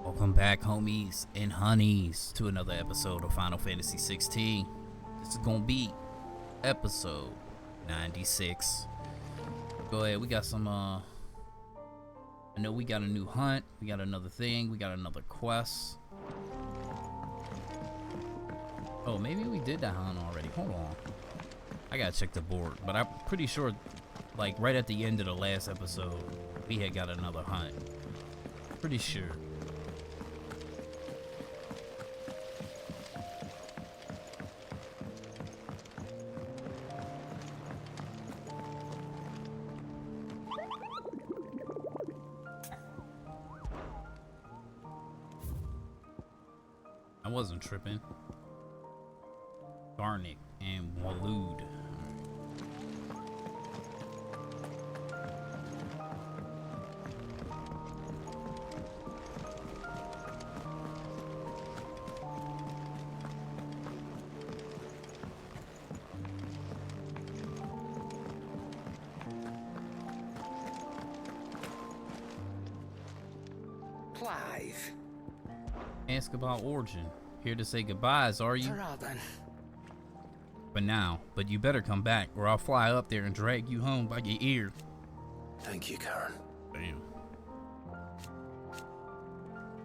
Welcome back, homies and honeys, to another episode of Final Fantasy XVI. This is gonna be episode 96. Go ahead, we got some, I know we got a new hunt, we got another thing, we got another quest. Oh, maybe we did that hunt already. Hold on. I gotta check the board, but I'm pretty sure, like, right at the end of the last episode, we had got another hunt. Pretty sure. I wasn't tripping. Garnick and Waloed. Clive. Ask about Origin. Here to say goodbyes, are you? For now, but you better come back or I'll fly up there and drag you home by your ear. Thank you, Karen. Damn.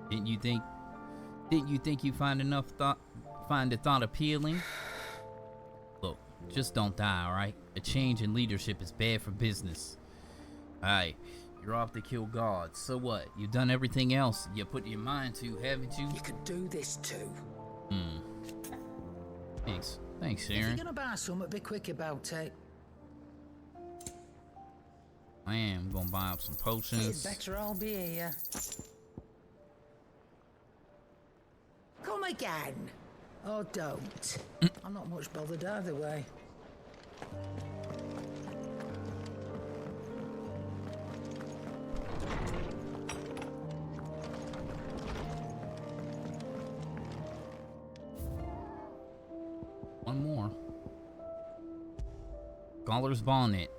Didn't you think you find the thought appealing? Look, just don't die, alright? A change in leadership is bad for business. Alright, you're off to kill gods. So what? You've done everything else you put your mind to, haven't you? You could do this too. Thanks, If you're Sharon. gonna buy something, be quick about it. I am gonna buy up some It's potions. better I'll be here. Come again. Or don't. I'm not much bothered either way. One more. Scholar's Bonnet.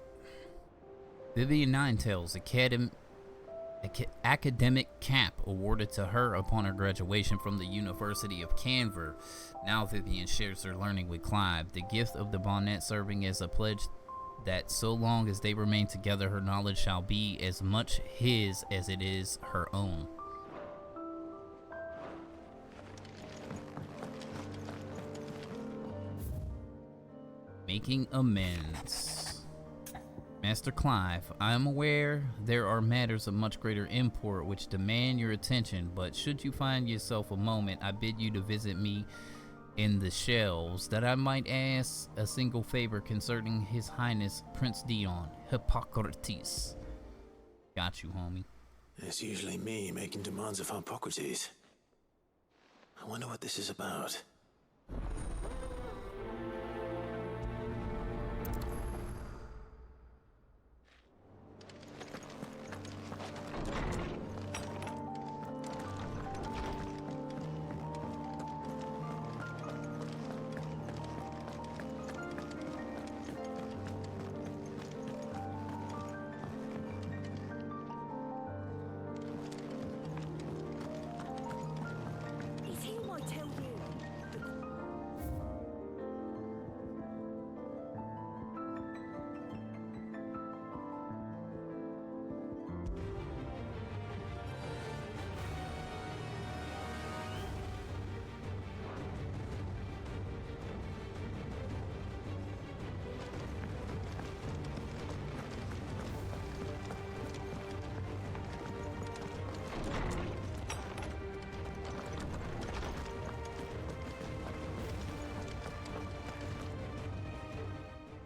Vivian Ninetails academic cap awarded to her upon her graduation from the University of Canver. Now Vivian shares her learning with Clive. The gift of the bonnet serving as a pledge that so long as they remain together, her knowledge shall be as much his as it is her own. Making amends. Master Clive, I am aware there are matters of much greater import which demand your attention, but should you find yourself a moment, I bid you to visit me in the shelves, that I might ask a single favor concerning His Highness Prince Dion, Hippocrates. Got you, homie. It's usually me making demands of Hippocrates. I wonder what this is about.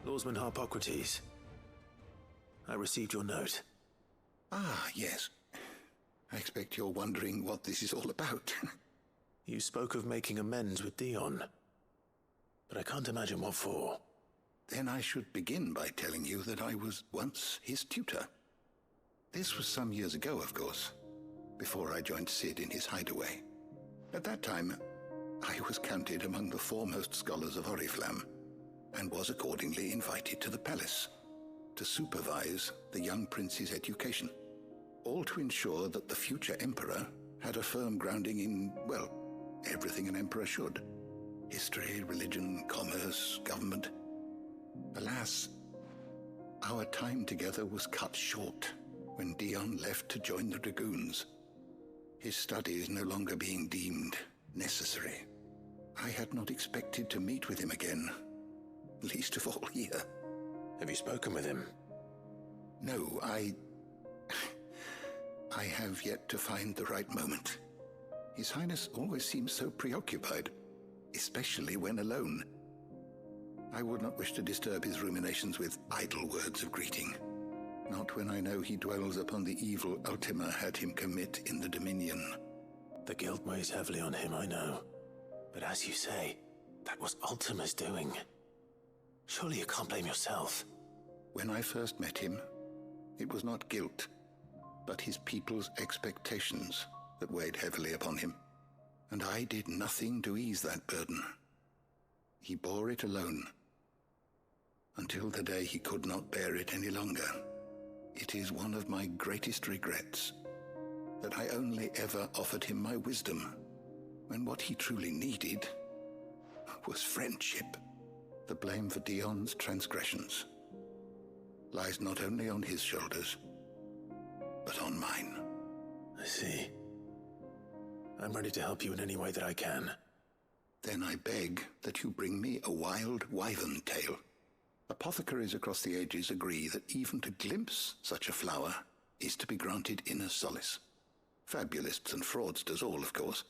Lawsman Hippocrates, I received your note. Ah, yes. I expect you're wondering what this is all about. You spoke of making amends with Dion, but I can't imagine what for. Then I should begin by telling you that I was once his tutor. This was some years ago, of course, before I joined Sid in his hideaway. At that time, I was counted among the foremost scholars of Oriflamme, and was accordingly invited to the palace to supervise the young prince's education, all to ensure that the future emperor had a firm grounding in, well, everything an emperor should. History, religion, commerce, government. Alas, our time together was cut short when Dion left to join the Dragoons. His studies no longer being deemed necessary. I had not expected to meet with him again, least of all here. Have you spoken with him? No, I have yet to find the right moment. His Highness always seems so preoccupied, especially when alone. I would not wish to disturb his ruminations with idle words of greeting. Not when I know he dwells upon the evil Ultima had him commit in the Dominion. The guilt weighs heavily on him, I know. But as you say, that was Ultima's doing. Surely you can't blame yourself. When I first met him, it was not guilt, but his people's expectations that weighed heavily upon him. And I did nothing to ease that burden. He bore it alone, until the day he could not bear it any longer. It is one of my greatest regrets that I only ever offered him my wisdom, when what he truly needed was friendship. The blame for Dion's transgressions lies not only on his shoulders, but on mine. I see. I'm ready to help you in any way that I can. Then I beg that you bring me a wild wyvern tail. Apothecaries across the ages agree that even to glimpse such a flower is to be granted inner solace. Fabulists and fraudsters all, of course.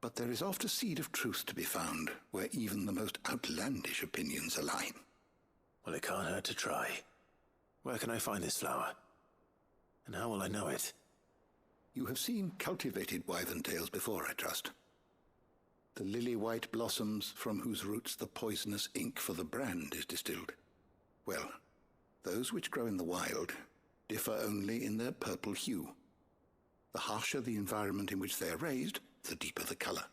But there is oft a seed of truth to be found where even the most outlandish opinions align. Well, it can't hurt to try. Where can I find this flower? And how will I know it? You have seen cultivated wyvern tails before, I trust. The lily-white blossoms from whose roots the poisonous ink for the brand is distilled. Well, those which grow in the wild differ only in their purple hue. The harsher the environment in which they are raised, the deeper the color.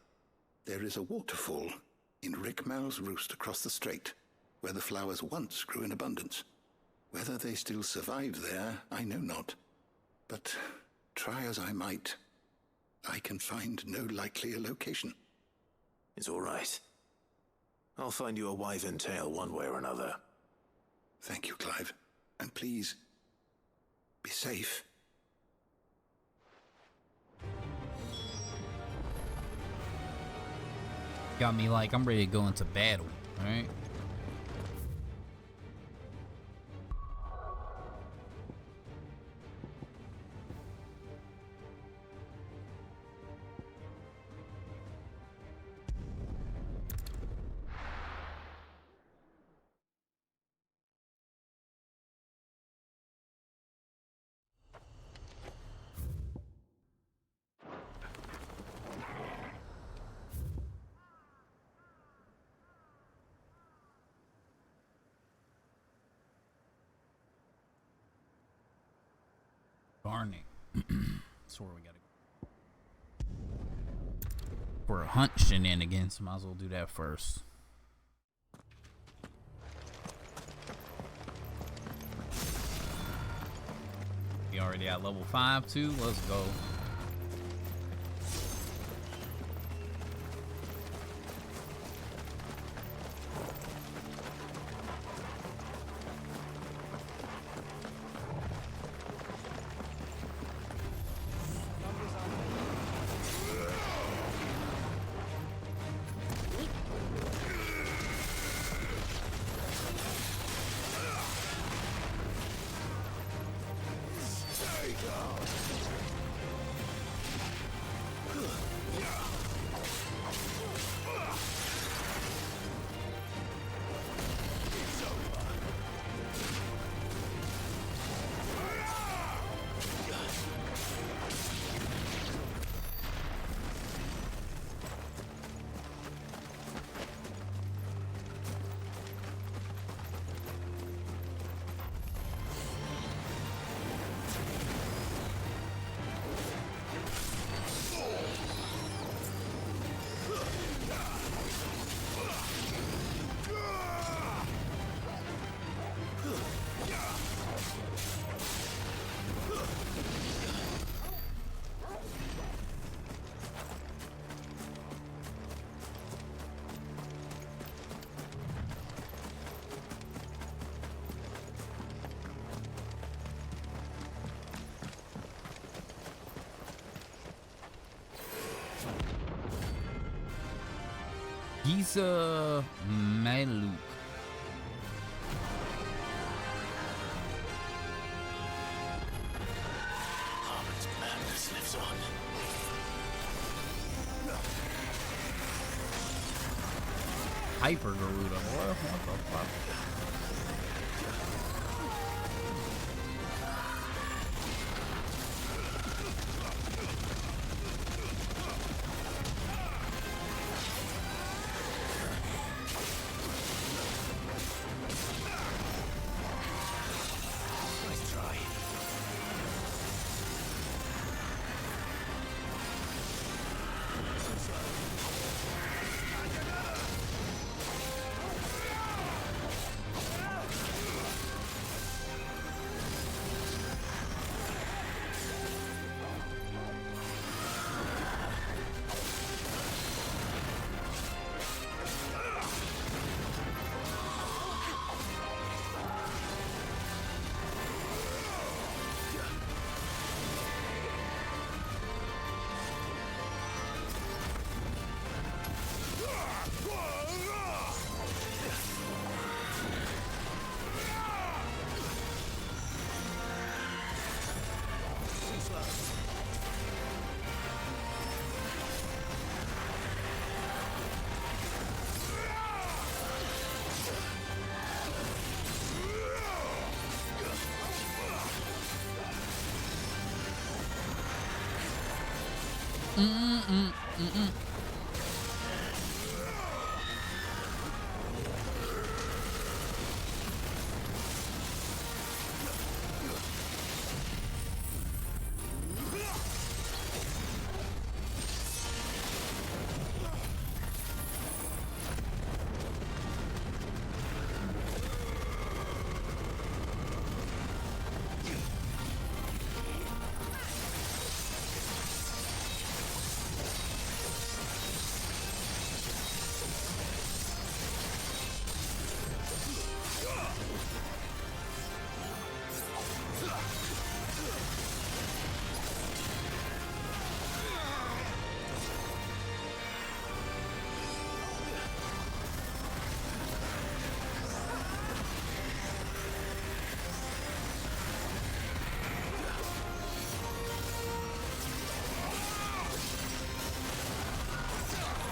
There is a waterfall in Rickmal's roost across the strait, where the flowers once grew in abundance. Whether they still survive there, I know not. But try as I might, I can find no likelier location. It's all right. I'll find you a wyvern tail one way or another. Thank you, Clive. And please, be safe. Got me like I'm ready to go into battle, alright? Barney. That's where we gotta go. For a hunt shenanigans, might as well do that first. We already at level 5 too. Let's go. Giza Maluk. Harmon's madness lives on. Hyper Garuda. What the fuck? Nice try.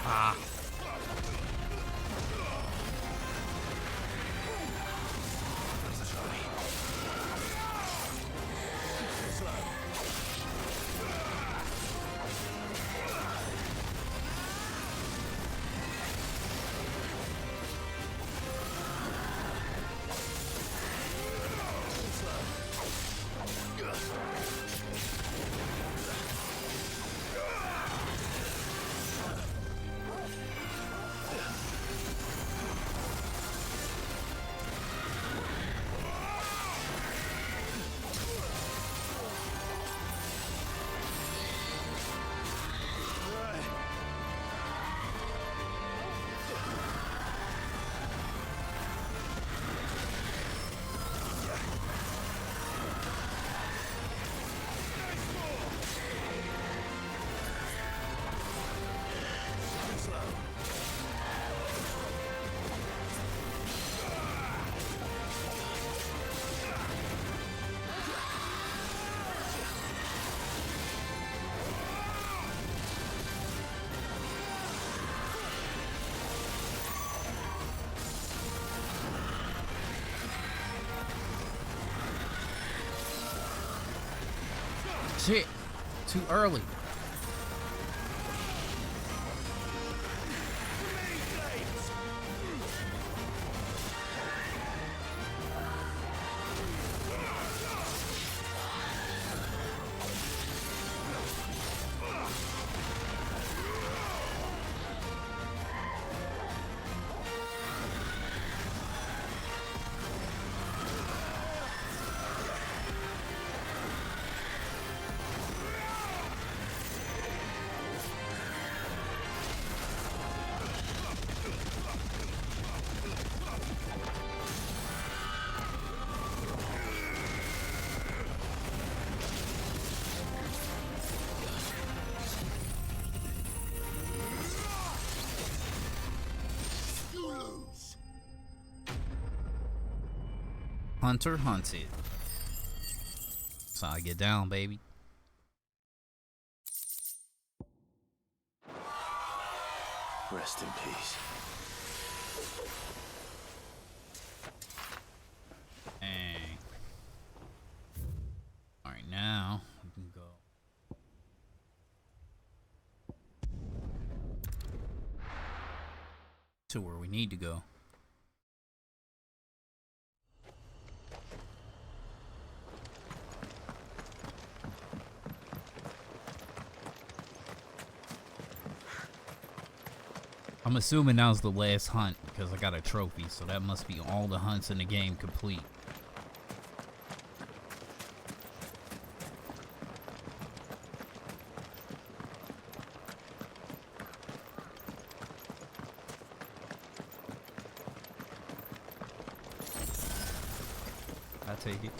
Ah. Shit. Too early. Hunter hunted. That's how I get down, baby. Rest in peace. Dang. Alright, now we can go. To where we need to go. I'm assuming that was the last hunt because I got a trophy, so that must be all the hunts in the game complete. I take it.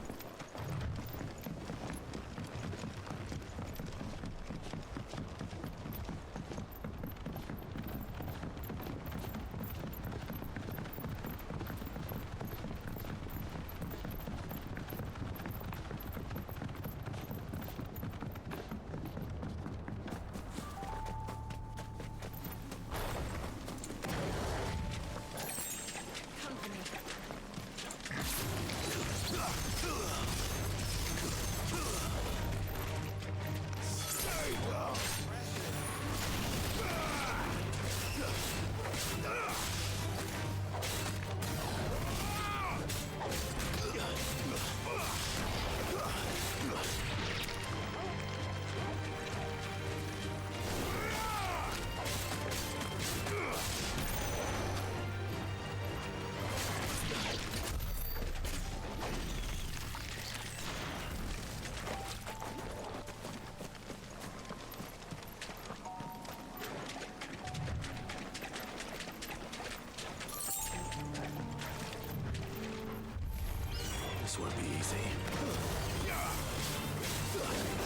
This won't be easy.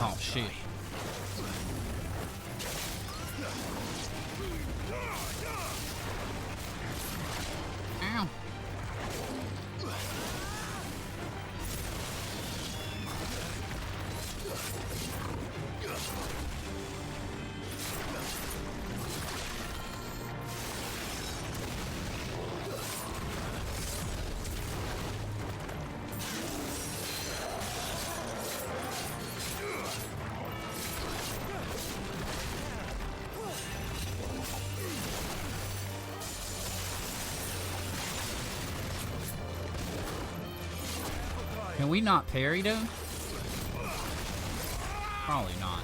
Oh shit. Ow. Can we not parry them? Probably not.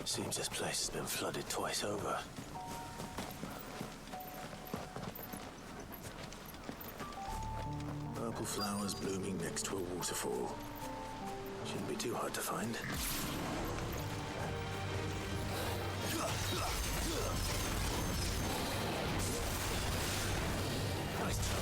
Seems this place has been flooded twice over. Purple flowers blooming next to a waterfall. Shouldn't be too hard to find. Nice try.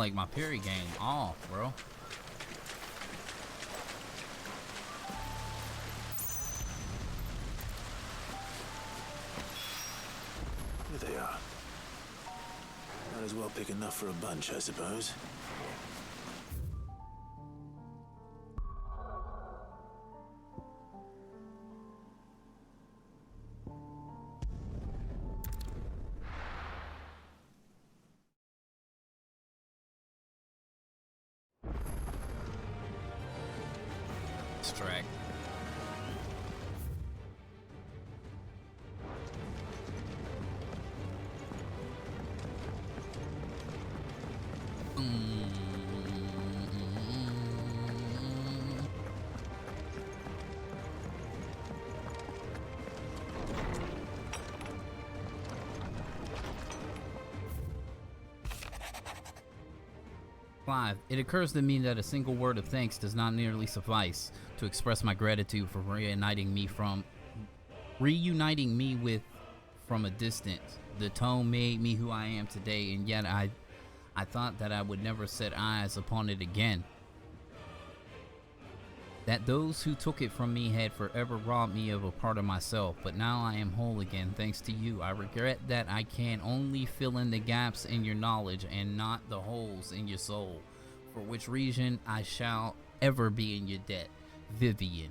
like my parry game off, bro. Here they are. Might as well pick enough for a bunch, I suppose. Track. Clive, it occurs to me that a single word of thanks does not nearly suffice to express my gratitude for reuniting me with from a distance. The tome made me who I am today, and yet I thought that I would never set eyes upon it again. That those who took it from me had forever robbed me of a part of myself, but now I am whole again thanks to you. I regret that I can only fill in the gaps in your knowledge and not the holes in your soul, for which reason I shall ever be in your debt. Vivian.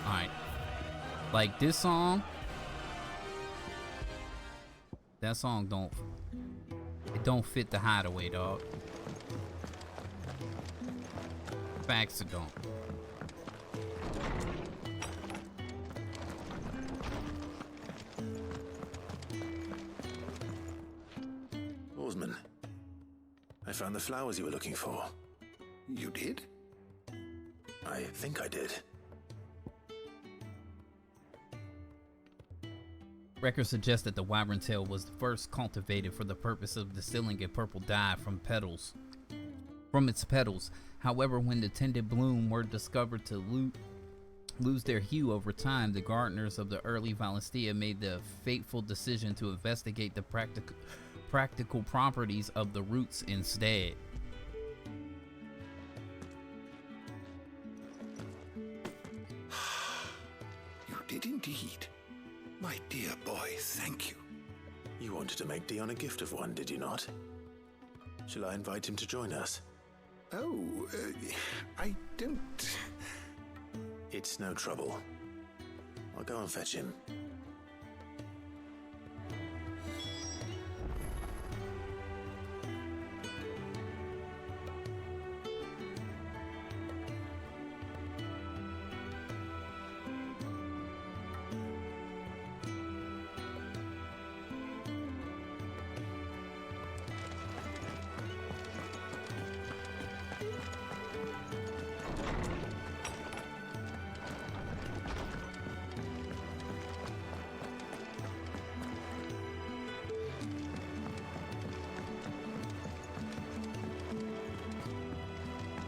Alright. Like this song, that song don't fit the Hideaway, dog. Facts it don't. Oarsman, I found the flowers you were looking for. You did? I think I did. Records suggest that the wyvern tail was first cultivated for the purpose of distilling a purple dye from its petals. However, when the tended bloom were discovered to lose their hue over time, the gardeners of the early Valencia made the fateful decision to investigate the practical properties of the roots instead. You did indeed. My dear boy, thank you. You wanted to make Dion a gift of one, did you not? Shall I invite him to join us? Oh, I don't... It's no trouble. I'll go and fetch him.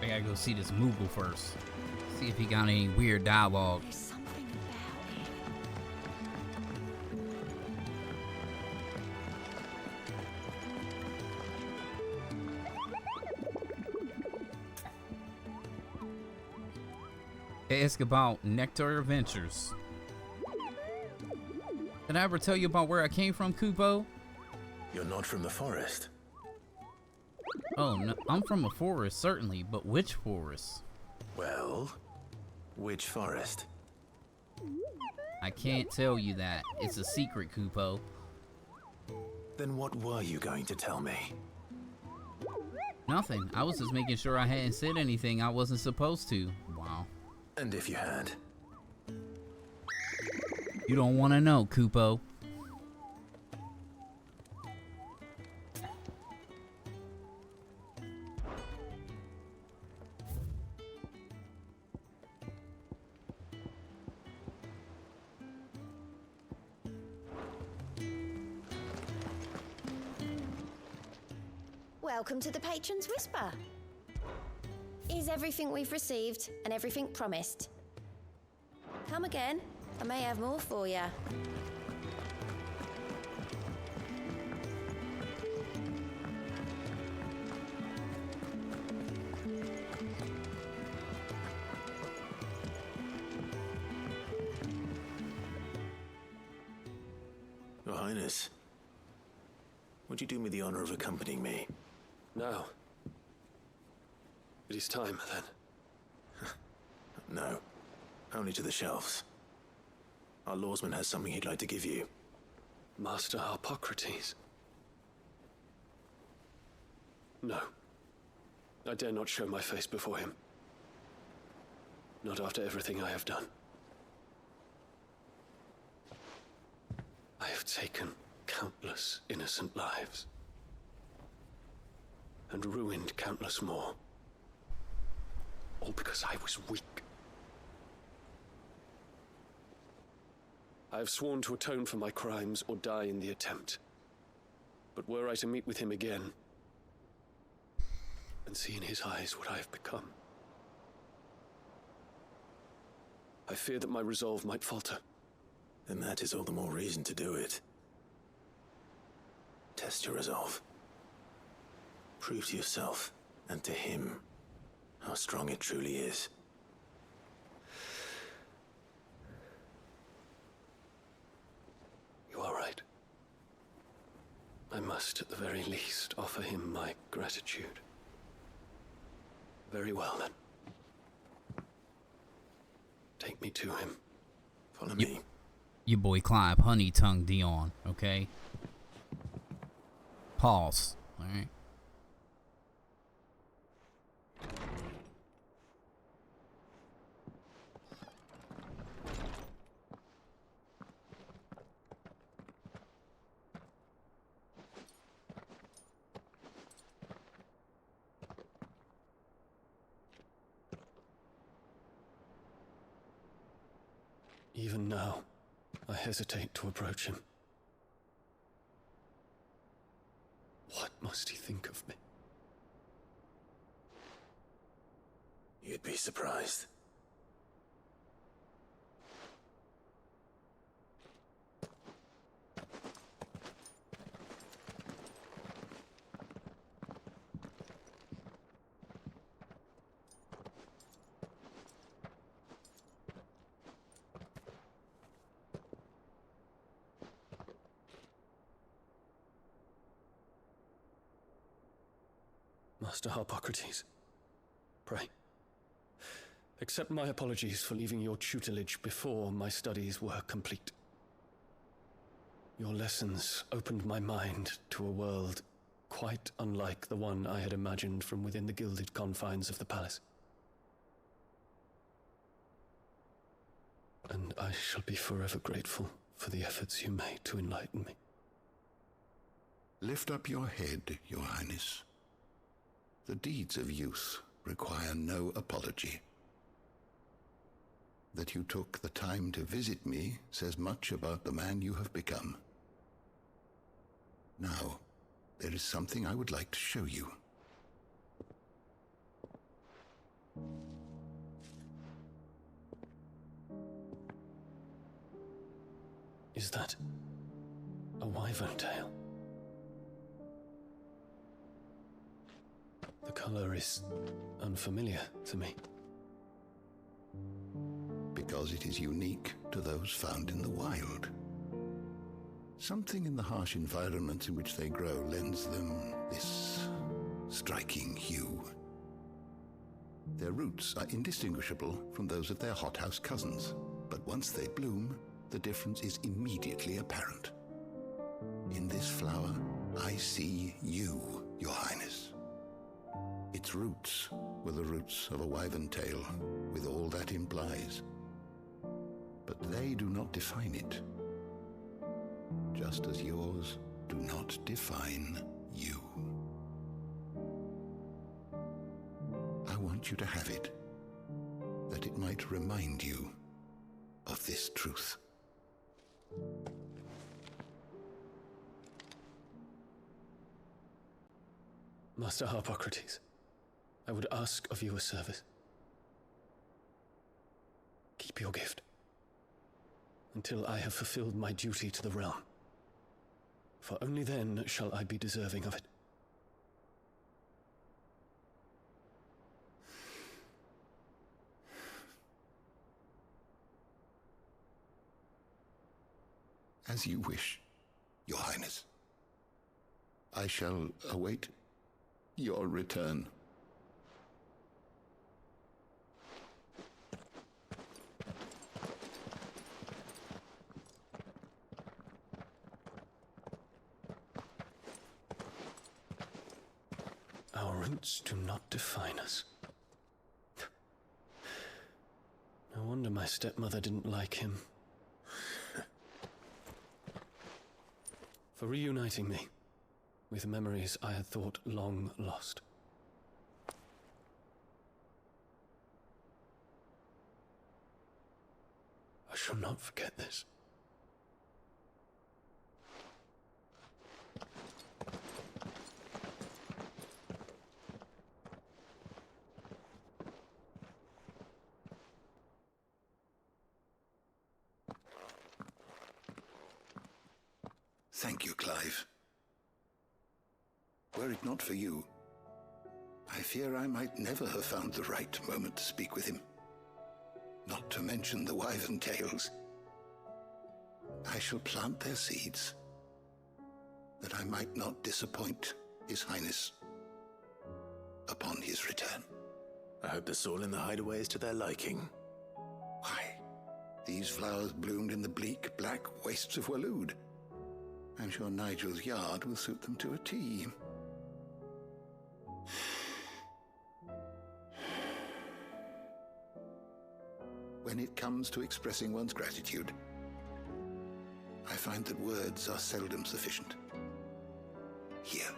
I gotta go see this Moogle first. See if he got any weird dialogue. There's something about it. Ask about Nectar Adventures. Did I ever tell you about where I came from, Kupo? You're not from the forest. Oh, no, I'm from a forest, certainly, but which forest? Well, which forest? I can't tell you that. It's a secret, Kupo. Then what were you going to tell me? Nothing. I was just making sure I hadn't said anything I wasn't supposed to. Wow. And if you had? You don't want to know, Kupo. Welcome to the Patron's Whisper. Is everything we've received and everything promised? Come again. I may have more for you. Your Highness, would you do me the honor of accompanying me? Now. It is time, then. No, only to the shelves. Our lawsman has something he'd like to give you. Master Harpocrates. No. I dare not show my face before him. Not after everything I have done. I have taken countless innocent lives. And ruined countless more. All because I was weak. I have sworn to atone for my crimes or die in the attempt. But were I to meet with him again, and see in his eyes what I have become, I fear that my resolve might falter. Then that is all the more reason to do it. Test your resolve. Prove to yourself, and to him, how strong it truly is. You are right. I must, at the very least, offer him my gratitude. Very well, then. Take me to him. Follow me. Your boy Clive, Honey Tongue Dion, okay? Pause, alright? Even now, I hesitate to approach him. What must he think of me? You'd be surprised. Master Harpocrates, pray, accept my apologies for leaving your tutelage before my studies were complete. Your lessons opened my mind to a world quite unlike the one I had imagined from within the gilded confines of the palace. And I shall be forever grateful for the efforts you made to enlighten me. Lift up your head, Your Highness. The deeds of youth require no apology. That you took the time to visit me says much about the man you have become. Now, there is something I would like to show you. Is that a wyvern tail? The color is unfamiliar to me. Because it is unique to those found in the wild. Something in the harsh environments in which they grow lends them this striking hue. Their roots are indistinguishable from those of their hothouse cousins, but once they bloom, the difference is immediately apparent. In this flower, I see you, Your Highness. Its roots were the roots of a wyvern tail, with all that implies. But they do not define it, just as yours do not define you. I want you to have it, that it might remind you of this truth. Master Harpocrates, I would ask of you a service. Keep your gift until I have fulfilled my duty to the realm, for only then shall I be deserving of it. As you wish, Your Highness. I shall await your return. Our roots do not define us. No wonder my stepmother didn't like him. For reuniting me with memories I had thought long lost. I shall not forget this. Thank you, Clive. Were it not for you, I fear I might never have found the right moment to speak with him. Not to mention the wyvern tales. I shall plant their seeds, that I might not disappoint His Highness upon his return. I hope the soil in the hideaway is to their liking. Why, these flowers bloomed in the bleak, black wastes of Waloed. I'm sure Nigel's yard will suit them to a T. When it comes to expressing one's gratitude, I find that words are seldom sufficient. Here.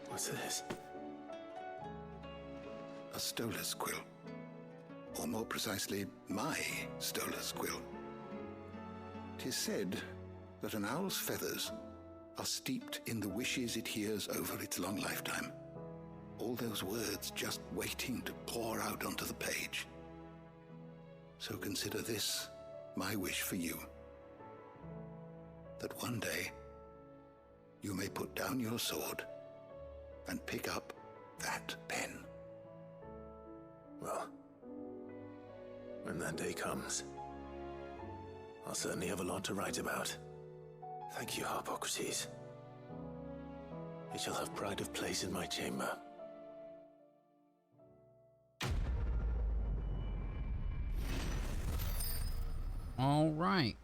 What's this? A stolas quill. Or more precisely, my stolas quill. 'Tis said that an owl's feathers are steeped in the wishes it hears over its long lifetime. All those words just waiting to pour out onto the page. So consider this my wish for you. That one day you may put down your sword and pick up that pen. Well, when that day comes, I'll certainly have a lot to write about. Thank you, Harpocrates. It shall have pride of place in my chamber. All right.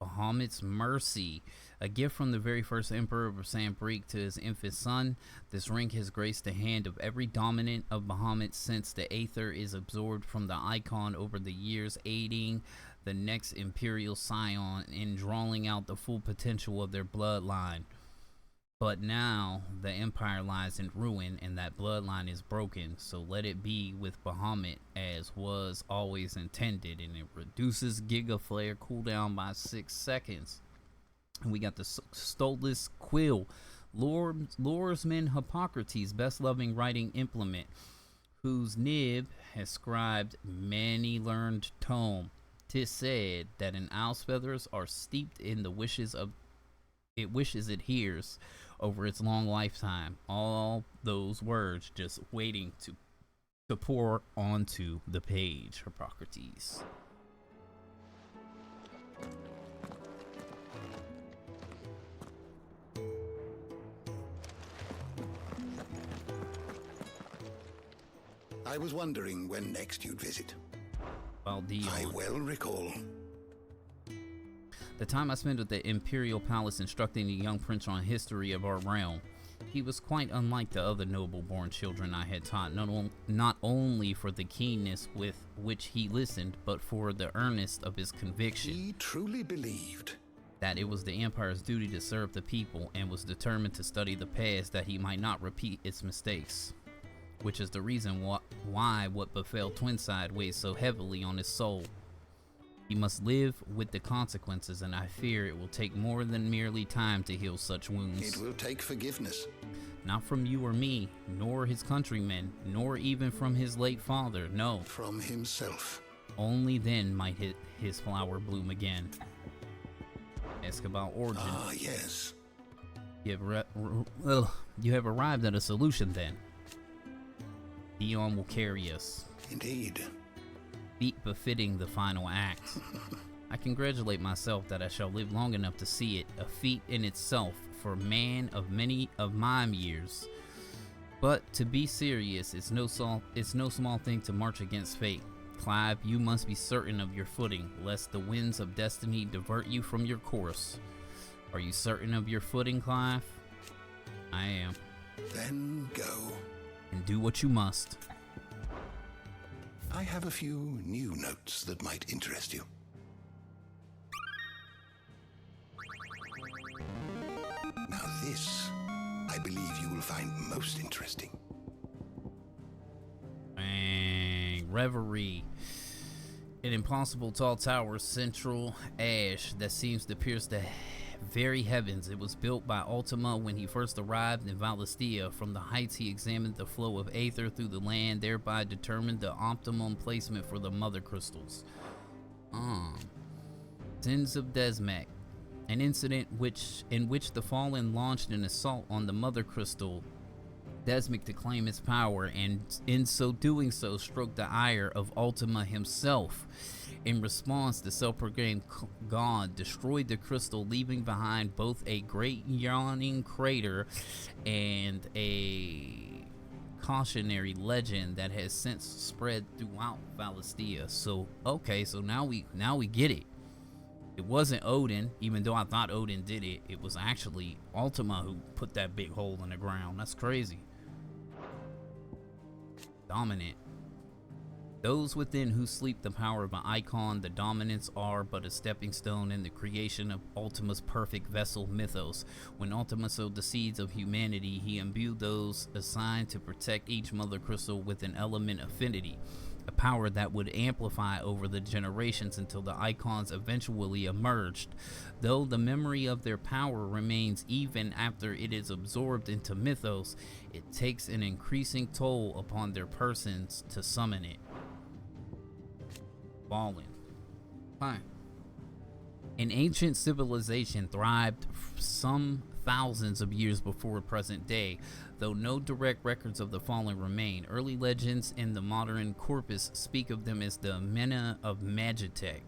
Bahamut's Mercy. A gift from the very first emperor of Sambrique to his infant son. This ring has graced the hand of every dominant of Bahamut since the Aether is absorbed from the icon over the years, aiding the next imperial scion in drawing out the full potential of their bloodline. But now the empire lies in ruin and that bloodline is broken, so let it be with Bahamut as was always intended, and it reduces Giga Flare cooldown by 6 seconds. And we got the Stolas Quill, Loresman Hippocrates' best loving writing implement, whose nib has scribed many learned tome. 'Tis said that an owl's feathers are steeped in the wishes it hears over its long lifetime. All those words just waiting to pour onto the page, Hippocrates. I was wondering when next you'd visit. Valdion. I well recall. The time I spent at the Imperial Palace instructing the young prince on history of our realm. He was quite unlike the other noble-born children I had taught, not only for the keenness with which he listened, but for the earnest of his conviction. He truly believed That it was the Empire's duty to serve the people, and was determined to study the past that he might not repeat its mistakes. Which is the reason why what befell Twinside weighs so heavily on his soul. He must live with the consequences, and I fear it will take more than merely time to heal such wounds. It will take forgiveness. Not from you or me, nor his countrymen, nor even from his late father, no. From himself. Only then might his flower bloom again. Ask about origin. Ah, yes. You have arrived at a solution then. Dion will carry us. Indeed. Feat befitting the final act. I congratulate myself that I shall live long enough to see it, a feat in itself for a man of many of my years. But to be serious, it's no small thing to march against fate. Clive, you must be certain of your footing, lest the winds of destiny divert you from your course. Are you certain of your footing, Clive? I am. Then go. And do what you must. I have a few new notes that might interest you. Now this, I believe you will find most interesting. Reverie. An impossible tall tower, central ash that seems to pierce the very heavens. It was built by Ultima when he first arrived in Valistia. From the heights he examined the flow of aether through the land, thereby determined the optimum placement for the mother crystals. Sins of Desmek. An incident in which the Fallen launched an assault on the mother crystal Desmek to claim its power, and in so doing stroked the ire of Ultima himself. In response, the self-proclaimed god destroyed the crystal, leaving behind both a great yawning crater and a cautionary legend that has since spread throughout Valistia. So now we get it. It wasn't Odin, even though I thought Odin did it. It was actually Ultima who put that big hole in the ground. That's crazy. Dominant. Those within who sleep the power of an icon, the dominants are but a stepping stone in the creation of Ultima's perfect vessel mythos. When Ultima sowed the seeds of humanity, he imbued those assigned to protect each mother crystal with an element affinity, a power that would amplify over the generations until the icons eventually emerged. Though the memory of their power remains even after it is absorbed into mythos, it takes an increasing toll upon their persons to summon it. Fallen. Fine. An ancient civilization thrived some thousands of years before present day. Though no direct records of the Fallen remain, early legends in the modern corpus speak of them as the Mena of Magitech,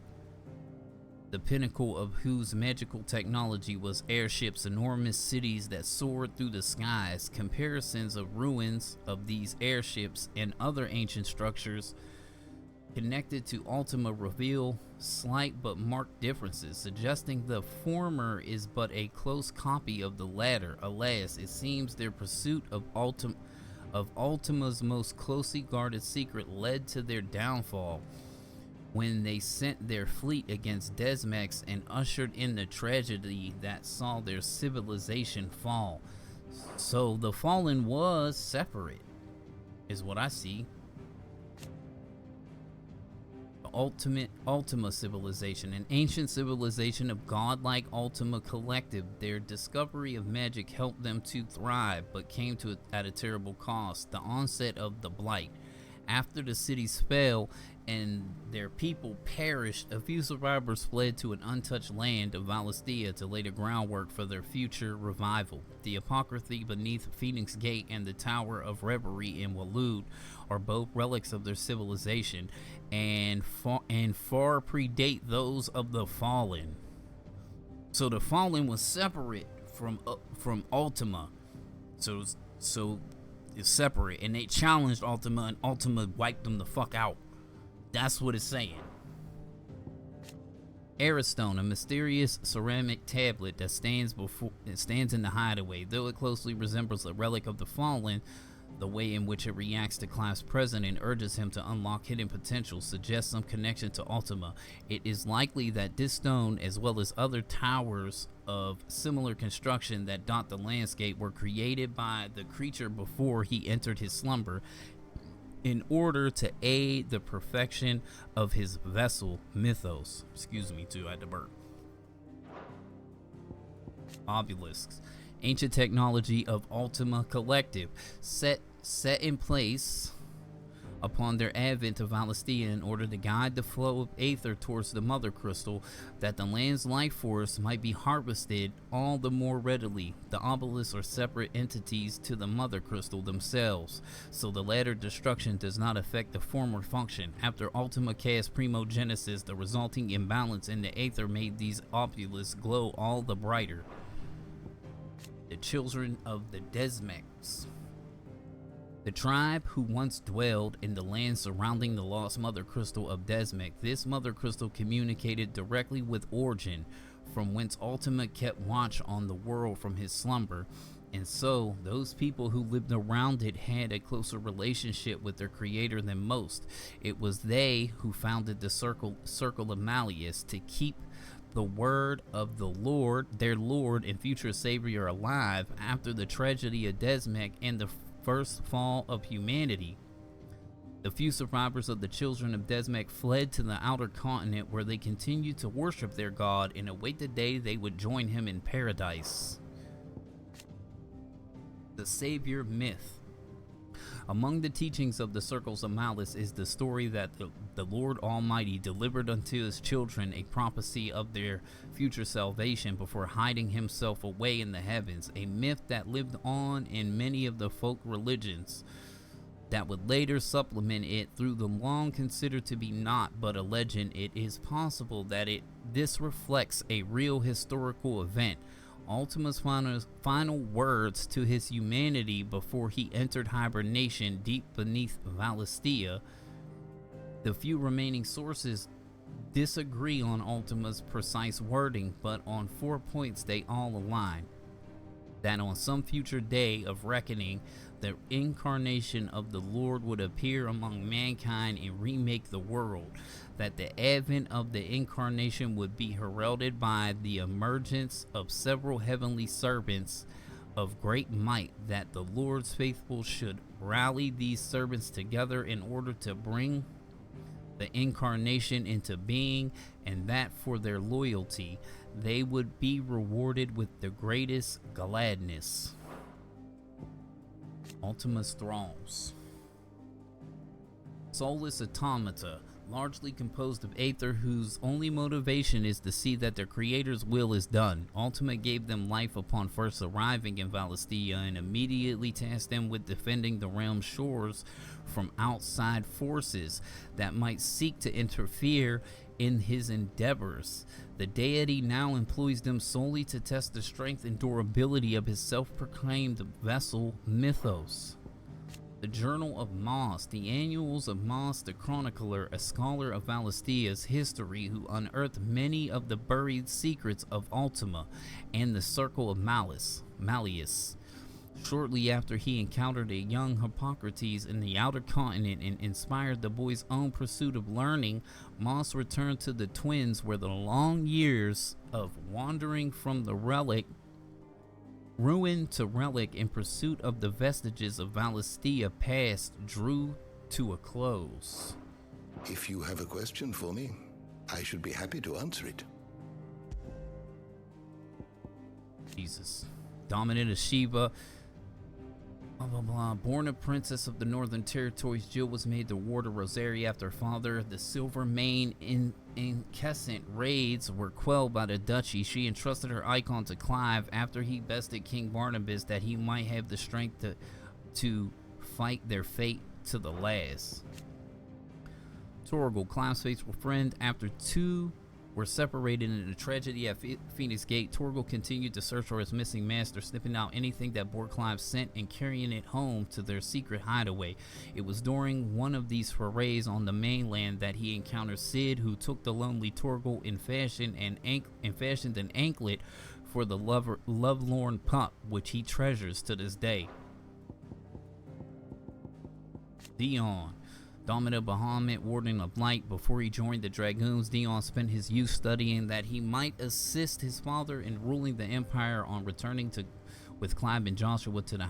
the pinnacle of whose magical technology was airships, enormous cities that soared through the skies. Comparisons of ruins of these airships and other ancient structures connected to Ultima reveal slight but marked differences, suggesting the former is but a close copy of the latter. Alas, it seems their pursuit of Ultima's most closely guarded secret led to their downfall when they sent their fleet against Desmex and ushered in the tragedy that saw their civilization fall. So the Fallen was separate, is what I see. Ultima civilization, an ancient civilization of godlike Ultima collective. Their discovery of magic helped them to thrive, but came at a terrible cost: the onset of the Blight. After the cities fell and their people perished, a few survivors fled to an untouched land of Valistia to lay the groundwork for their future revival. The Apocryphy beneath Phoenix Gate and the Tower of Reverie in Waloed are both relics of their civilization and far predate those of the Fallen. So the Fallen was separate from Ultima. So it's separate, and they challenged Ultima, and Ultima wiped them the fuck out. That's what it's saying. Aristone, a mysterious ceramic tablet that stands in the hideaway. Though it closely resembles a relic of the Fallen, the way in which it reacts to Clive's presence and urges him to unlock hidden potential suggests some connection to Ultima. It is likely that this stone, as well as other towers of similar construction that dot the landscape, were created by the creature before he entered his slumber, in order to aid the perfection of his vessel Mythos. Excuse me, too, I had to burp. Obelisks. Ancient technology of Ultima Collective, set in place upon their advent to Valistia in order to guide the flow of aether towards the mother crystal, that the land's life force might be harvested all the more readily. The obelisks are separate entities to the mother crystal themselves, so the latter destruction does not affect the former function. After Ultima cast Primogenesis, the resulting imbalance in the aether made these obelisks glow all the brighter. The children of the Desmecs. The tribe who once dwelled in the land surrounding the lost mother crystal of Desmec. This mother crystal communicated directly with Origin, from whence Ultima kept watch on the world from his slumber, and so those people who lived around it had a closer relationship with their creator than most. It was they who founded the circle of Malleus to keep the word of the Lord, their Lord and future Savior, alive after the tragedy of Desmec and the first fall of humanity. The few survivors of the children of Desmec fled to the outer continent, where they continued to worship their god and await the day they would join him in paradise. The Savior myth. Among the teachings of the Circles of Malice is the story that the Lord Almighty delivered unto his children a prophecy of their future salvation before hiding himself away in the heavens, a myth that lived on in many of the folk religions that would later supplement it through the long considered to be not but a legend. It is possible that this reflects a real historical event. Ultima's final words to his humanity before he entered hibernation deep beneath Valistia. The few remaining sources disagree on Ultima's precise wording, but on 4 points they all align. That on some future day of reckoning, the incarnation of the Lord would appear among mankind and remake the world. That the advent of the incarnation would be heralded by the emergence of several heavenly servants of great might. That the Lord's faithful should rally these servants together in order to bring the incarnation into being, and that for their loyalty they would be rewarded with the greatest gladness. Ultima's thralls. Soulless automata, largely composed of aether, whose only motivation is to see that their creator's will is done. Ultima gave them life upon first arriving in Valistia, and immediately tasked them with defending the realm's shores from outside forces that might seek to interfere in his endeavors. The deity now employs them solely to test the strength and durability of his self-proclaimed vessel Mythos. The Journal of Moss, the Annuals of Moss the Chronicler, a scholar of Valistia's history who unearthed many of the buried secrets of Ultima and the Circle of Malleus. Shortly after he encountered a young Hippocrates in the outer continent and inspired the boy's own pursuit of learning, Moss returned to the Twins, where the long years of wandering from the ruin to relic in pursuit of the vestiges of Valistia past drew to a close. If you have a question for me, I should be happy to answer it. Jesus. Dominant of Sheba. Blah, blah, blah. Born a princess of the Northern Territories, Jill was made the ward of Rosaria after her father. The Silver Mane incessant raids were quelled by the duchy. She entrusted her icon to Clive after he bested King Barnabas, that he might have the strength to fight their fate to the last. Torgal, Clive's faithful friend, after two were separated in a tragedy at Phoenix Gate, Torgal continued to search for his missing master, sniffing out anything that bore Clive's scent and carrying it home to their secret hideaway. It was during one of these forays on the mainland that he encountered Sid, who took the lonely Torgal and fashioned an anklet for the lovelorn pup, which he treasures to this day. Dion, Dominant Bahamut, Warden of Light. Before he joined the Dragoons, Dion spent his youth studying that he might assist his father in ruling the empire. On returning with Clive and Joshua to the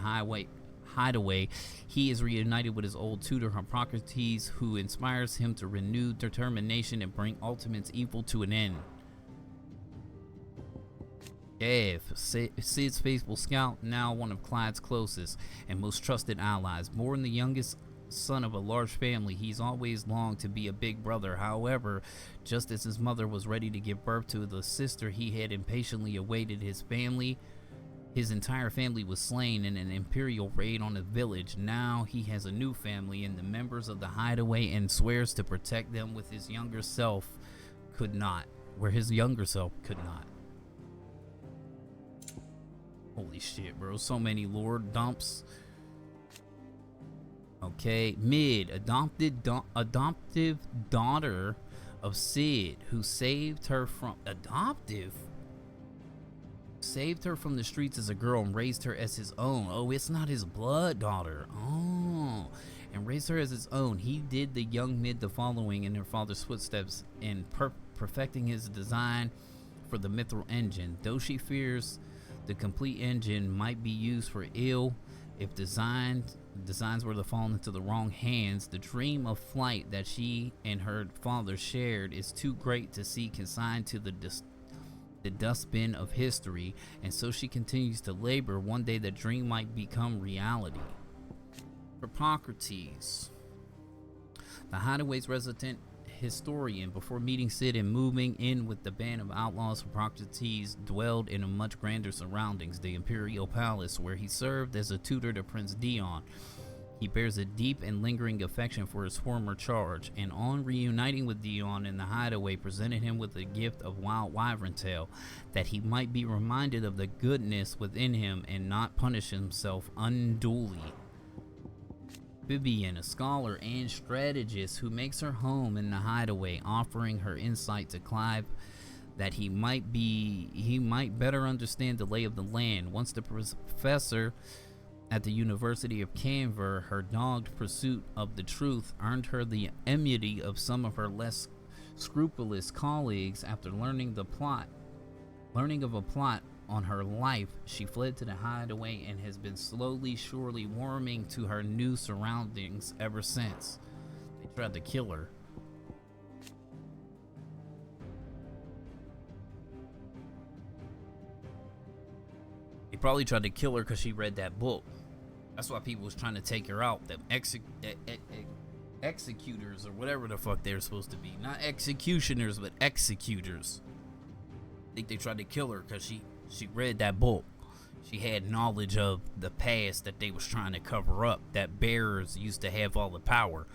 hideaway, he is reunited with his old tutor Hippocrates, who inspires him to renewed determination and bring Ultimate's evil to an end. Gav, Sid's faithful scout, now one of Clyde's closest and most trusted allies. Born the youngest son of a large family, he's always longed to be a big brother. However, just as his mother was ready to give birth to the sister he had impatiently awaited, his entire family was slain in an imperial raid on the village. Now he has a new family and the members of the hideaway, and swears to protect them with his younger self could not. Holy shit, bro. So many lore dumps. Okay, Mid, adoptive daughter of Sid, who saved her from the streets as a girl and raised her as his own. Oh, it's not his blood daughter. Oh, and raised her as his own. He did the young Mid the following in her father's footsteps in perfecting his design for the mithril engine. Though she fears the complete engine might be used for ill if designs were to fall into the wrong hands, the dream of flight that she and her father shared is too great to see consigned to the dustbin of history, and so she continues to labor. One day the dream might become reality. Hippocrates, the hideaway's resident historian. Before meeting Sid and moving in with the band of outlaws, Hippocrates dwelled in a much grander surroundings, the Imperial Palace, where he served as a tutor to Prince Dion. He bears a deep and lingering affection for his former charge, and on reuniting with Dion in the hideaway, presented him with a gift of wild wyvern tail, that he might be reminded of the goodness within him and not punish himself unduly. Vivian, a scholar and strategist who makes her home in the hideaway, offering her insight to Clive that he might better understand the lay of the land. Once the professor at the University of Canver, her dogged pursuit of the truth earned her the enmity of some of her less scrupulous colleagues. After learning of a plot on her life, she fled to the hideaway and has been slowly, surely warming to her new surroundings ever since. They tried to kill her. They probably tried to kill her because she read that book. That's why people was trying to take her out. The executors, or whatever the fuck they're supposed to be. Not executioners, but executors. I think they tried to kill her because she read that book. She had knowledge of the past that they was trying to cover up, that bearers used to have all the power.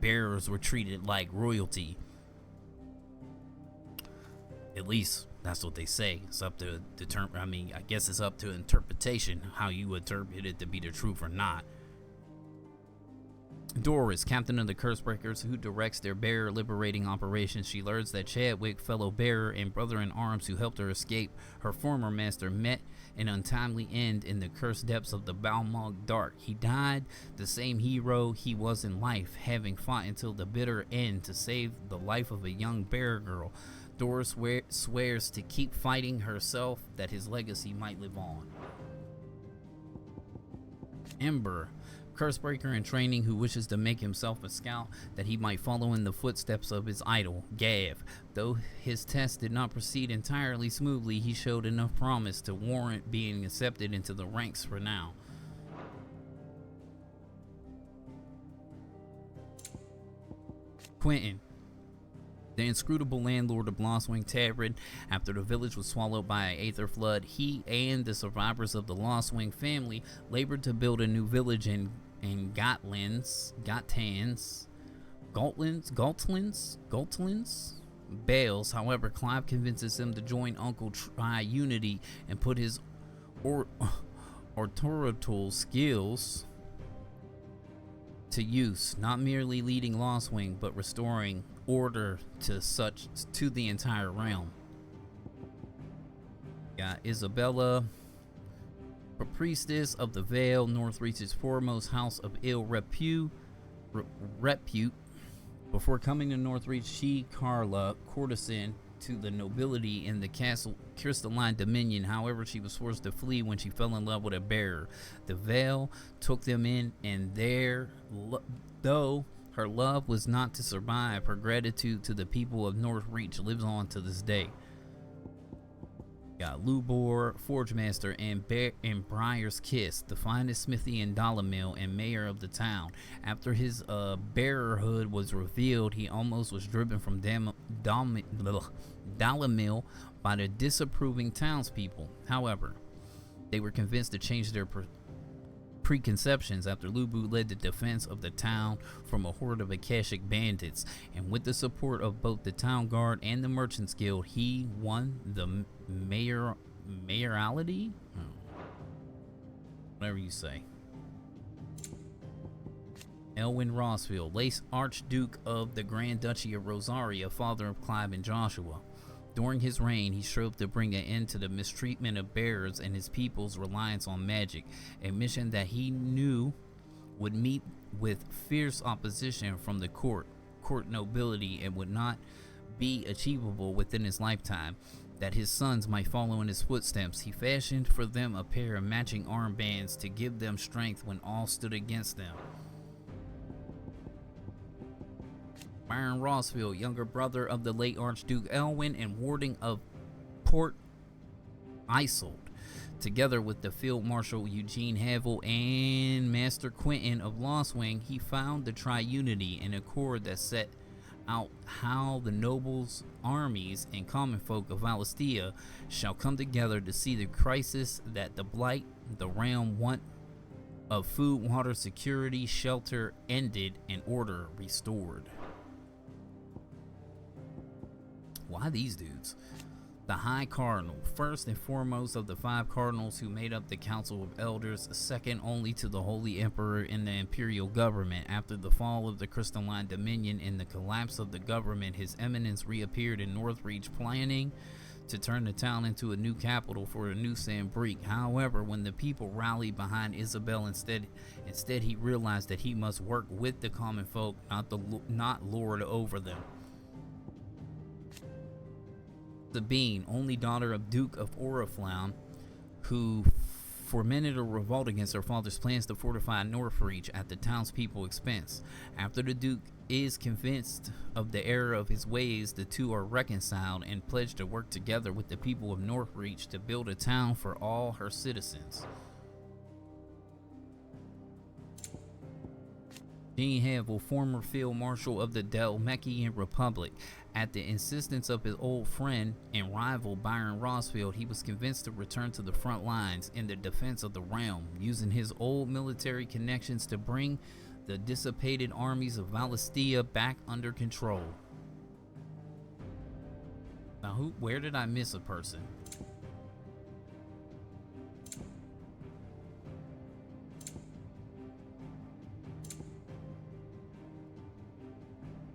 Bearers were treated like royalty. At least that's what they say. It's up to determine. I mean, I guess it's up to interpretation how you interpret it to be the truth or not. Doris, captain of the Cursebreakers, who directs their bearer liberating operations. She learns that Chadwick, fellow bearer and brother in arms who helped her escape her former master, met an untimely end in the cursed depths of the Balmog Dark. He died the same hero he was in life, having fought until the bitter end to save the life of a young bear girl. Doris swears to keep fighting herself that his legacy might live on. Ember, Cursebreaker in training who wishes to make himself a scout that he might follow in the footsteps of his idol, Gav. Though his test did not proceed entirely smoothly, he showed enough promise to warrant being accepted into the ranks for now. Quentin, the inscrutable landlord of Lost-Wing Tavern. After the village was swallowed by an aether flood, he and the survivors of the Lost-Wing family labored to build a new village in Galtlands, Bales. However, Clive convinces him to join Uncle Tri-Unity and put his oratorial skills to use, not merely leading Lost-Wing, but restoring order to the entire realm. Got Isabella, a priestess of the Vale, Northreach's foremost house of ill repute. Before coming to Northreach, she, Carla, courtesan, to the nobility in the castle crystalline dominion. However, she was forced to flee when she fell in love with a bearer. The veil took them in, and there, though her love was not to survive, her gratitude to the people of Northreach lives on to this day. Got Lubor, Forge Master, and Briar's Kiss, the finest smithy in Dalamil and mayor of the town. After his bearerhood was revealed, he almost was driven from Dalamil by the disapproving townspeople. However, they were convinced to change their preconceptions after Lubu led the defense of the town from a horde of Akashic bandits, and with the support of both the town guard and the merchants guild, he won the mayoralty, whatever you say. Elwyn Rossfield, late Archduke of the Grand Duchy of Rosaria, father of Clive and Joshua. During his reign, he strove to bring an end to the mistreatment of bearers and his people's reliance on magic, a mission that he knew would meet with fierce opposition from the court nobility and would not be achievable within his lifetime. That his sons might follow in his footsteps, he fashioned for them a pair of matching armbands to give them strength when all stood against them. Byron Rossfield, younger brother of the late Archduke Elwyn and warden of Port Isold, together with the Field Marshal Eugene Havel and Master Quentin of Lostwing, he found the triunity, an accord that set out how the nobles, armies, and common folk of Valistia shall come together to see the crisis that the blight the realm want of food, water, security, shelter ended, and order restored. Why these dudes? The High Cardinal, first and foremost of the 5 cardinals who made up the Council of Elders, second only to the Holy Emperor in the imperial government. After the fall of the Crystalline Dominion and the collapse of the government, His Eminence reappeared in Northreach, planning to turn the town into a new capital for a new Sambrique. However, when the people rallied behind Isabel, instead he realized that he must work with the common folk, not lord over them. Sabine, only daughter of Duke of Oriflamme, who fomented a revolt against her father's plans to fortify Northreach at the townspeople's expense. After the Duke is convinced of the error of his ways, the two are reconciled and pledge to work together with the people of Northreach to build a town for all her citizens. Gene Havel, former Field Marshal of the Dalmacian Republic. At the insistence of his old friend and rival Byron Rossfield, he was convinced to return to the front lines in the defense of the realm, using his old military connections to bring the dissipated armies of Valistia back under control. Now, where did I miss a person?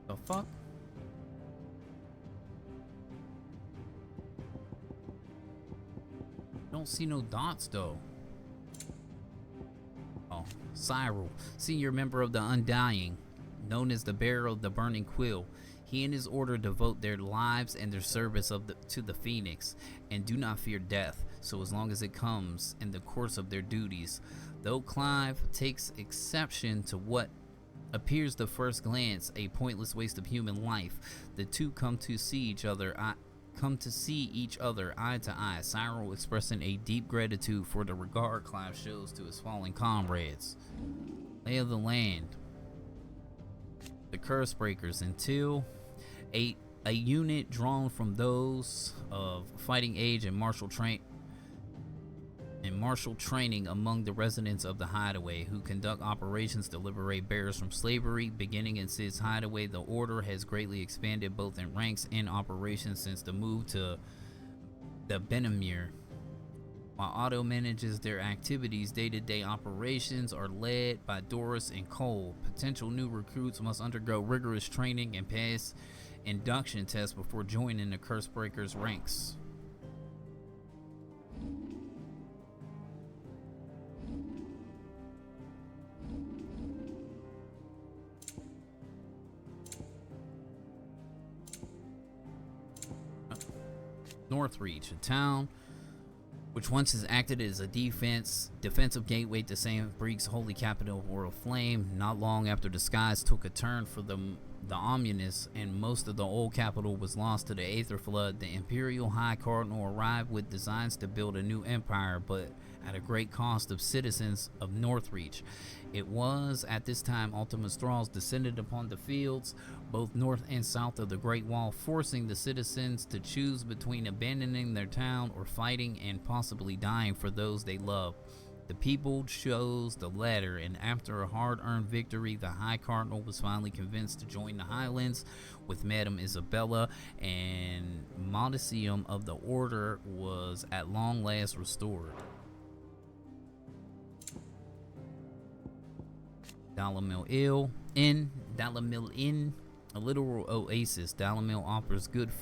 The fuck? Don't see no dots though. Oh, Cyril, senior member of the Undying, known as the bearer of the Burning Quill. He and his order devote their lives and their service to the Phoenix, and do not fear death, so as long as it comes in the course of their duties. Though Clive takes exception to what appears at first glance a pointless waste of human life, the two come to see each other eye to eye, Cyril expressing a deep gratitude for the regard Clive shows to his fallen comrades. Lay of the land. The Curse Breakers. Until a unit drawn from those of fighting age and martial training among the residents of the Hideaway, who conduct operations to liberate bearers from slavery. Beginning in Sid's Hideaway, the Order has greatly expanded both in ranks and operations since the move to the Benamir. While Otto manages their activities, day-to-day operations are led by Doris and Cole. Potential new recruits must undergo rigorous training and pass induction tests before joining the Cursebreakers ranks. Northreach, a town which once has acted as a defensive gateway to St. Breek's holy capital of World Flame. Not long after the skies took a turn for the ominous and most of the old capital was lost to the Aether Flood, the Imperial High Cardinal arrived with designs to build a new empire, but at a great cost of citizens of Northreach. It was at this time Ultima's thralls descended upon the fields, both north and south of the Great Wall, forcing the citizens to choose between abandoning their town or fighting and possibly dying for those they love. The people chose the latter, and after a hard-earned victory, the High Cardinal was finally convinced to join the Highlands with Madame Isabella, and Modicium of the Order was at long last restored. Dalamil Inn, a literal oasis. Dalamil offers goods,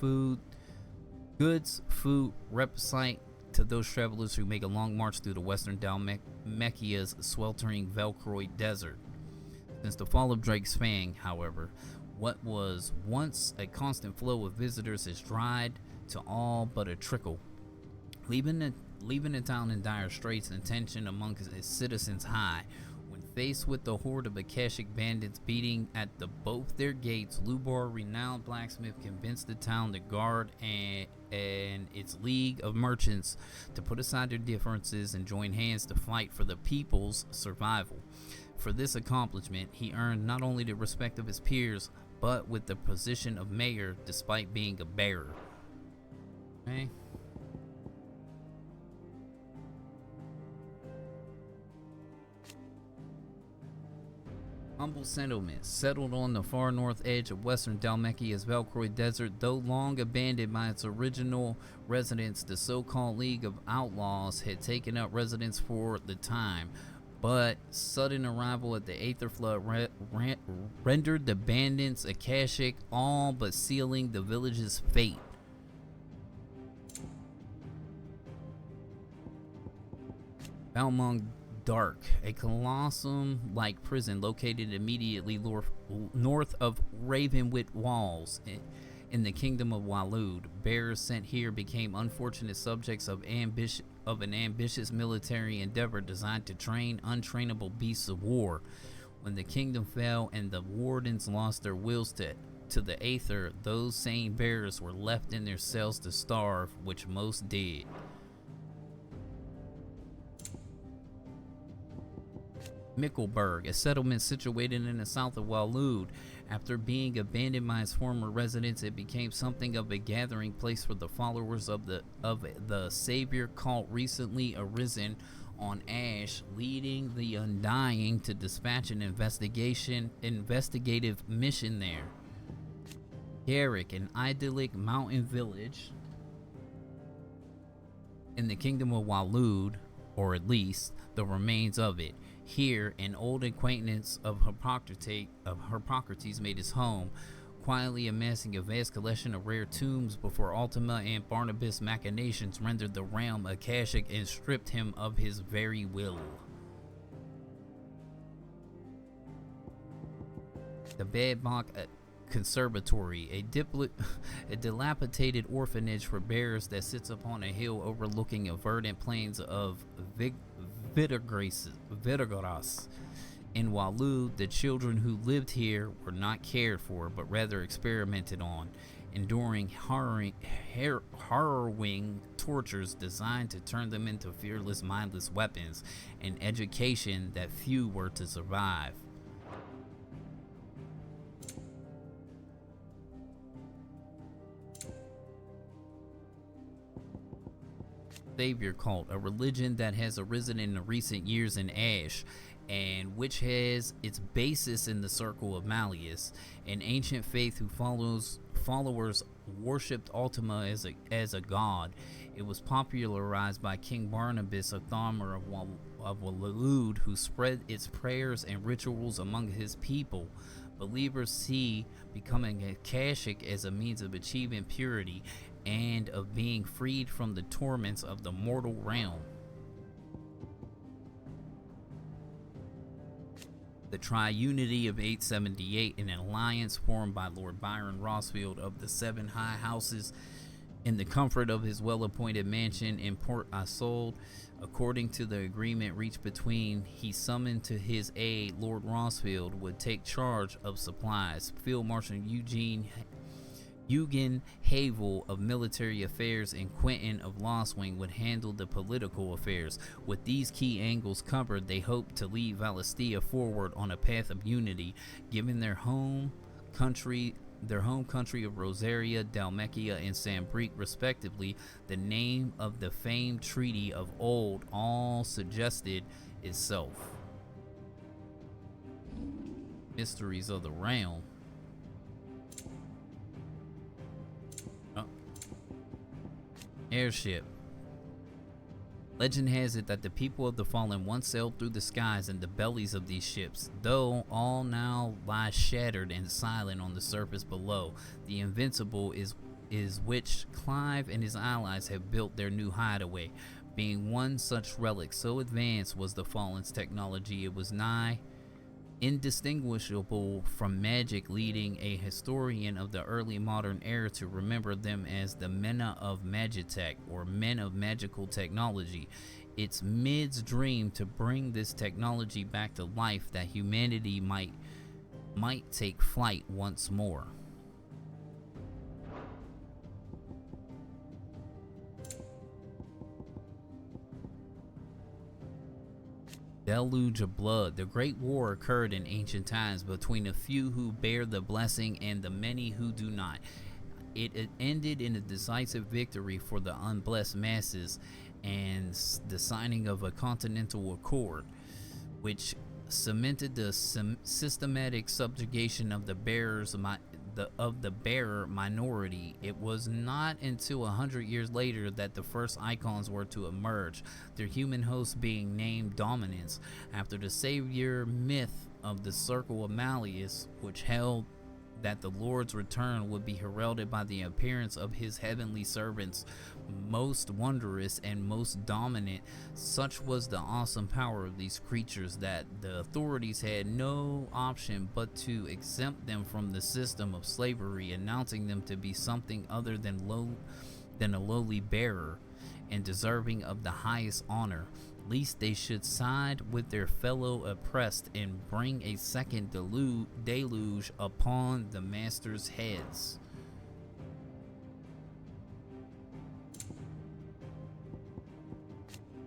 food, repsite to those travelers who make a long march through the western Dalmacia's sweltering Velcroid desert. Since the fall of Drake's Fang, however, what was once a constant flow of visitors has dried to all but a trickle, leaving the town in dire straits and tension among its citizens high. Faced with the horde of Akashic bandits beating at both their gates, Lubar, renowned blacksmith, convinced the town to guard and its league of merchants to put aside their differences and join hands to fight for the people's survival. For this accomplishment, he earned not only the respect of his peers, but with the position of mayor, despite being a bearer. Okay. Humble settlement settled on the far north edge of western Dalmacia's Velcroid Desert. Though long abandoned by its original residents, the so-called League of Outlaws had taken up residence for the time, but sudden arrival at the Aether Flood rendered the bandits Akashic, all but sealing the village's fate. Balmung Dark, a colossum-like prison located immediately north of Ravenwit Walls in the kingdom of Waloed. Bearers sent here became unfortunate subjects of an ambitious military endeavor designed to train untrainable beasts of war. When the kingdom fell and the wardens lost their wills to the Aether, those same bearers were left in their cells to starve, which most did. Mickelberg, a settlement situated in the south of Waloed. After being abandoned by its former residents, it became something of a gathering place for the followers of the Savior cult recently arisen on Ash, leading the Undying to dispatch an investigative mission there. Garrick, an idyllic mountain village in the kingdom of Waloed, or at least the remains of it. Here, an old acquaintance of Hippocrates made his home, quietly amassing a vast collection of rare tombs before Ultima and Barnabas' machinations rendered the realm Akashic and stripped him of his very will. The Badbach Conservatory, a dilapidated orphanage for bearers that sits upon a hill overlooking a verdant plains of Vidogras. In Waloed, the children who lived here were not cared for, but rather experimented on, enduring harrowing tortures designed to turn them into fearless, mindless weapons, an education that few were to survive. Savior cult, a religion that has arisen in the recent years in Ash, and which has its basis in the Circle of Malleus, an ancient faith whose followers worshipped Ultima as a god. It was popularized by King Barnabas, a Thamur of Waloed, who spread its prayers and rituals among his people. Believers see becoming Akashic as a means of achieving purity and of being freed from the torments of the mortal realm. The Triunity of 878, an alliance formed by Lord Byron Rossfield of the Seven High Houses, in the comfort of his well-appointed mansion in Port Isolde. According to the agreement reached between, he summoned to his aid Lord Rossfield would take charge of supplies. Field Marshal Eugen Havel of military affairs and Quentin of Lostwing would handle the political affairs. With these key angles covered, they hoped to lead Valisthea forward on a path of unity, given their home country of Rosaria, Dalmacia, and Sambrique, respectively. The name of the famed treaty of old all suggested itself. Mysteries of the realm. Oh. Airship. Legend has it that the people of the Fallen once sailed through the skies in the bellies of these ships, though all now lie shattered and silent on the surface below. The Invincible is which Clive and his allies have built their new hideaway. Being one such relic, so advanced was the Fallen's technology, it was nigh indistinguishable from magic, leading a historian of the early modern era to remember them as the Mena of Magitech, or men of magical technology. It's Mid's dream to bring this technology back to life, that humanity might take flight once more. Deluge of blood. The Great War occurred in ancient times between a few who bear the blessing and the many who do not. It ended in a decisive victory for the unblessed masses and the signing of a continental accord, which cemented the systematic subjugation of the bearer minority. It was not until 100 years later that the first icons were to emerge, their human host being named Dominance, after the savior myth of the Circle of Malleus, which held that the Lord's return would be heralded by the appearance of his heavenly servants, most wondrous and most dominant. Such was the awesome power of these creatures that the authorities had no option but to exempt them from the system of slavery, announcing them to be something other than a lowly bearer and deserving of the highest honor, lest they should side with their fellow oppressed and bring a second deluge upon the master's heads.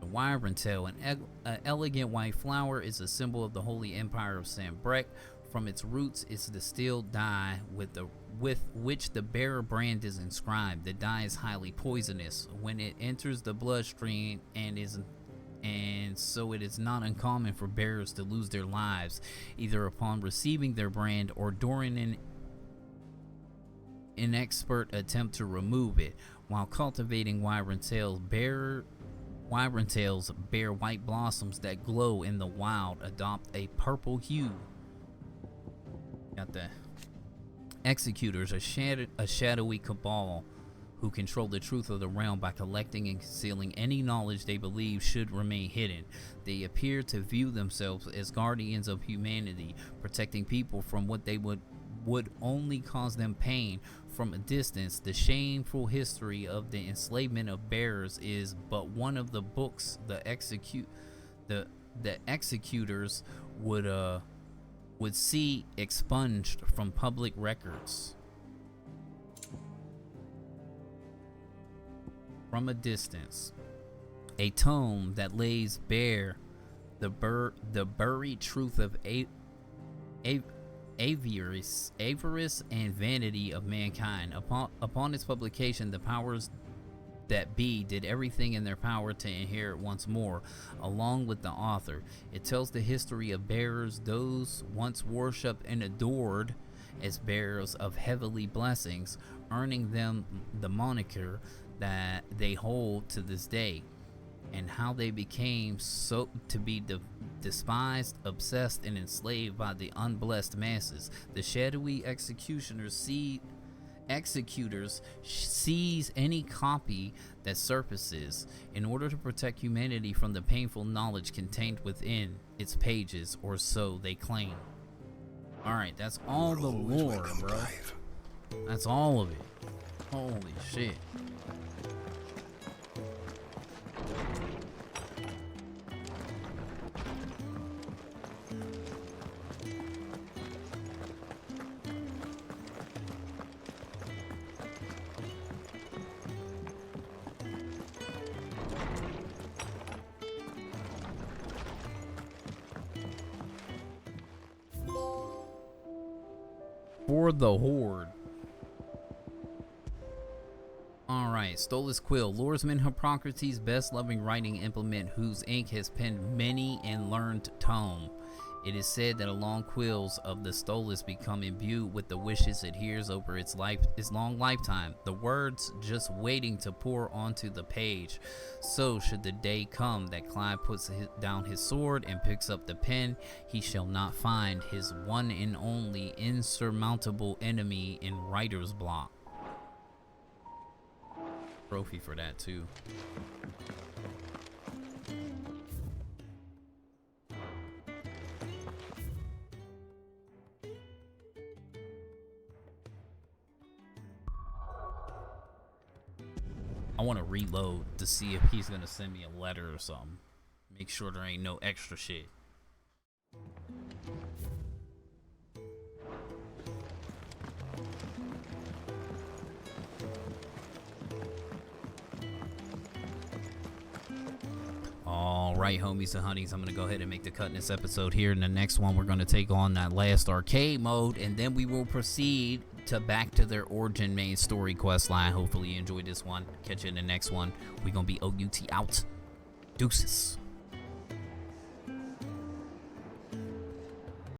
The Wyvern Tail, an elegant white flower, is a symbol of the Holy Empire of Sambrique. From its roots is distilled dye with which the bearer brand is inscribed. The dye is highly poisonous when it enters the bloodstream, and so it is not uncommon for bearers to lose their lives, either upon receiving their brand or during an inexpert attempt to remove it. While cultivating wyvern tails bear white blossoms that glow in the wild, adopt a purple hue. Got the executors, a shadowy cabal who control the truth of the realm by collecting and concealing any knowledge they believe should remain hidden. They appear to view themselves as guardians of humanity, protecting people from what they would only cause them pain. From a distance, the shameful history of the enslavement of bearers is but one of the books the executors would see expunged from public records. From a distance, a tome that lays bare the buried truth of avarice and vanity of mankind. Upon its publication, the powers that be did everything in their power to inherit once more, along with the author. It tells the history of bearers, those once worshipped and adored as bearers of heavenly blessings, earning them the moniker that they hold to this day, and how they became so to be despised, obsessed, and enslaved by the unblessed masses. The shadowy executors seize any copy that surfaces in order to protect humanity from the painful knowledge contained within its pages, or so they claim. Alright, that's all the lore, bro. That's all of it. Holy shit. For the Horde. Alright, Stolas Quill, Lordesman Hippocrates' best-loving writing implement whose ink has penned many and learned tome. It is said that along quills of the Stolas become imbued with the wishes it hears over its long lifetime, the words just waiting to pour onto the page. So should the day come that Clive puts down his sword and picks up the pen, he shall not find his one and only insurmountable enemy in writer's block. Trophy for that too. I want to reload to see if he's gonna send me a letter or something. Make sure there ain't no extra shit. Alright, homies and honeys, I'm going to go ahead and make the cut in this episode here. In the next one, we're going to take on that last arcade mode, and then we will proceed to back to their origin main story quest line. Hopefully you enjoyed this one. Catch you in the next one. We're going to be OUT out. Deuces.